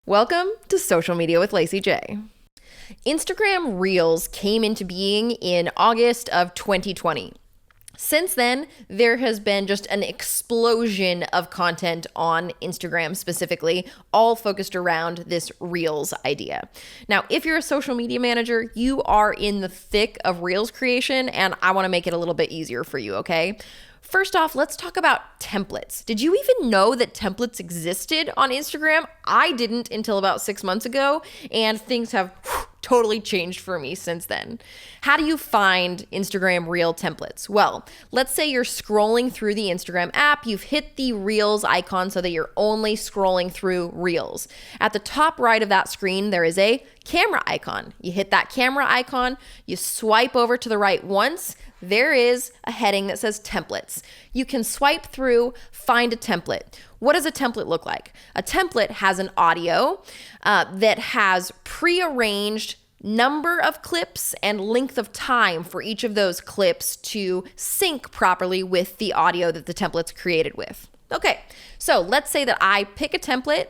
Welcome to Social Media with Lacey J. Instagram Reels came into being in August of 2020. Since then, there has been just an explosion of content on Instagram specifically, all focused around this Reels idea. Now, if you're a social media manager, you are in the thick of Reels creation, and I want to make it a little bit easier for you, okay? First off, let's talk about templates. Did you even know that templates existed on Instagram? I didn't until about 6 months ago, and things have totally changed for me since then. How do you find Instagram Reel templates? Well, let's say you're scrolling through the Instagram app, you've hit the Reels icon so that you're only scrolling through Reels. At the top right of that screen, there is a camera icon. You hit that camera icon, you swipe over to the right once, there is a heading that says templates. You can swipe through, find a template. What does a template look like? A template has an audio that has prearranged number of clips and length of time for each of those clips to sync properly with the audio that the template's created with. Okay, so let's say that I pick a template.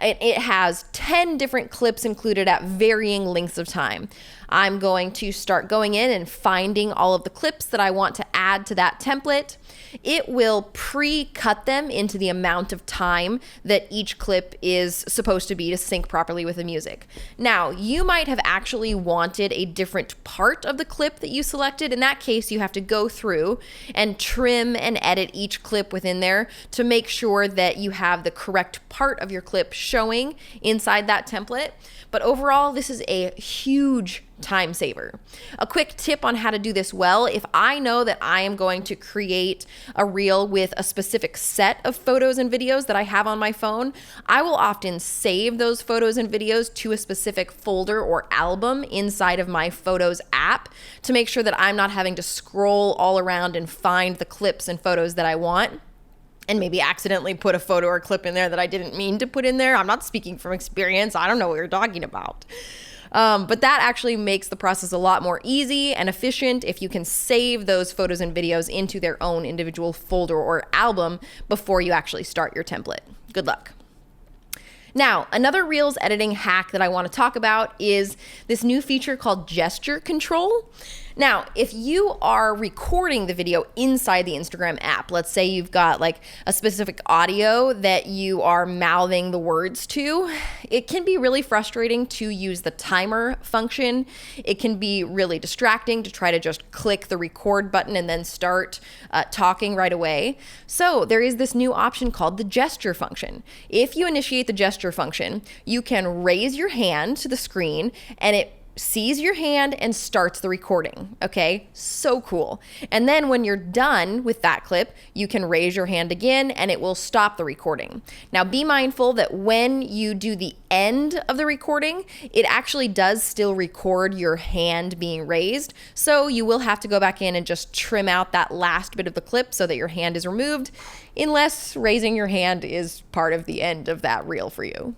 It has 10 different clips included at varying lengths of time. I'm going to start going in and finding all of the clips that I want to add to that template. It will pre-cut them into the amount of time that each clip is supposed to be to sync properly with the music. Now, you might have actually wanted a different part of the clip that you selected. In that case, you have to go through and trim and edit each clip within there to make sure that you have the correct part of your clip showing inside that template. But overall, this is a huge time saver. A quick tip on how to do this well: if I know that I am going to create a reel with a specific set of photos and videos that I have on my phone, I will often save those photos and videos to a specific folder or album inside of my Photos app to make sure that I'm not having to scroll all around and find the clips and photos that I want, and maybe accidentally put a photo or clip in there that I didn't mean to put in there. I'm not speaking from experience. I don't know what you're talking about. But that actually makes the process a lot more easy and efficient if you can save those photos and videos into their own individual folder or album before you actually start your template. Good luck. Now, another Reels editing hack that I want to talk about is this new feature called gesture control. Now, if you are recording the video inside the Instagram app, let's say you've got like a specific audio that you are mouthing the words to, it can be really frustrating to use the timer function. It can be really distracting to try to just click the record button and then start talking right away. So there is this new option called the gesture function. If you initiate the gesture function, you can raise your hand to the screen and it sees your hand and starts the recording. Okay, so cool. And then when you're done with that clip, you can raise your hand again and it will stop the recording. Now be mindful that when you do the end of the recording, it actually does still record your hand being raised. So you will have to go back in and just trim out that last bit of the clip so that your hand is removed, unless raising your hand is part of the end of that reel for you.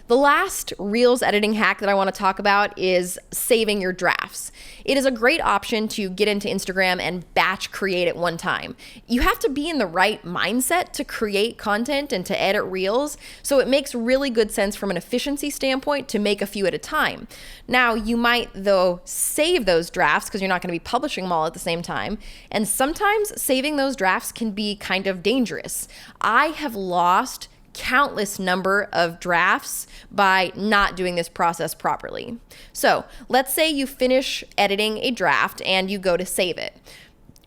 The last Reels editing hack that I want to talk about is saving your drafts. It is a great option to get into Instagram and batch create at one time. You have to be in the right mindset to create content and to edit Reels, so it makes really good sense from an efficiency standpoint to make a few at a time. Now, you might, though, save those drafts because you're not going to be publishing them all at the same time, and sometimes saving those drafts can be kind of dangerous. I have lost countless number of drafts by not doing this process properly. So let's say you finish editing a draft and you go to save it.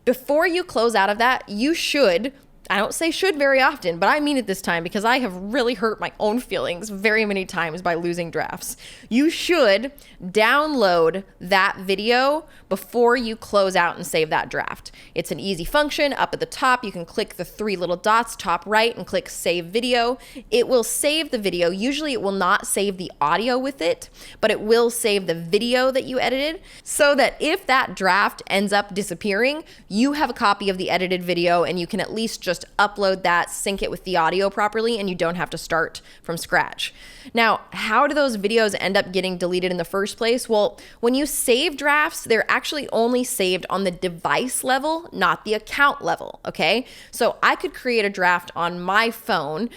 Before you close out of that, you should, I don't say should very often, but I mean it this time because I have really hurt my own feelings very many times by losing drafts. You should download that video before you close out and save that draft. It's an easy function. Up at the top, you can click the three little dots top right and click save video. It will save the video. Usually it will not save the audio with it, but it will save the video that you edited so that if that draft ends up disappearing, you have a copy of the edited video and you can at least just upload that, sync it with the audio properly, and you don't have to start from scratch. Now, how do those videos end up getting deleted in the first place? Well, when you save drafts, they're actually only saved on the device level, not the account level, okay? So I could create a draft on my phone,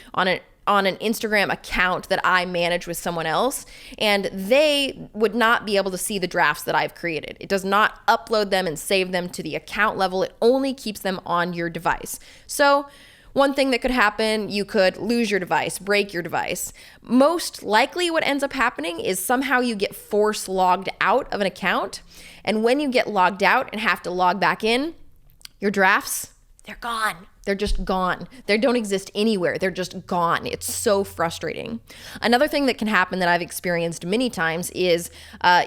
on an Instagram account that I manage with someone else, and they would not be able to see the drafts that I've created. It does not upload them and save them to the account level. It only keeps them on your device. So one thing that could happen, you could lose your device, break your device. Most likely what ends up happening is somehow you get force logged out of an account. And when you get logged out and have to log back in, your drafts, they're gone. They're just gone. They don't exist anywhere. They're just gone. It's so frustrating. Another thing that can happen that I've experienced many times is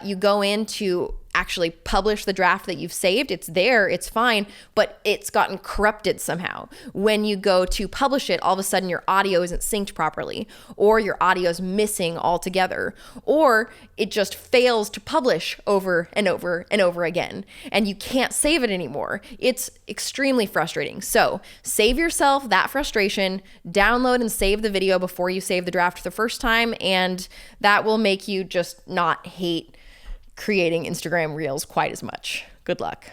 you go in to actually publish the draft that you've saved. It's there, it's fine, but it's gotten corrupted somehow. When you go to publish it, all of a sudden your audio isn't synced properly, or your audio is missing altogether, or it just fails to publish over and over and over again, and you can't save it anymore. It's extremely frustrating. So save yourself that frustration, download and save the video before you save the draft the first time, and that will make you just not hate creating Instagram Reels quite as much. Good luck.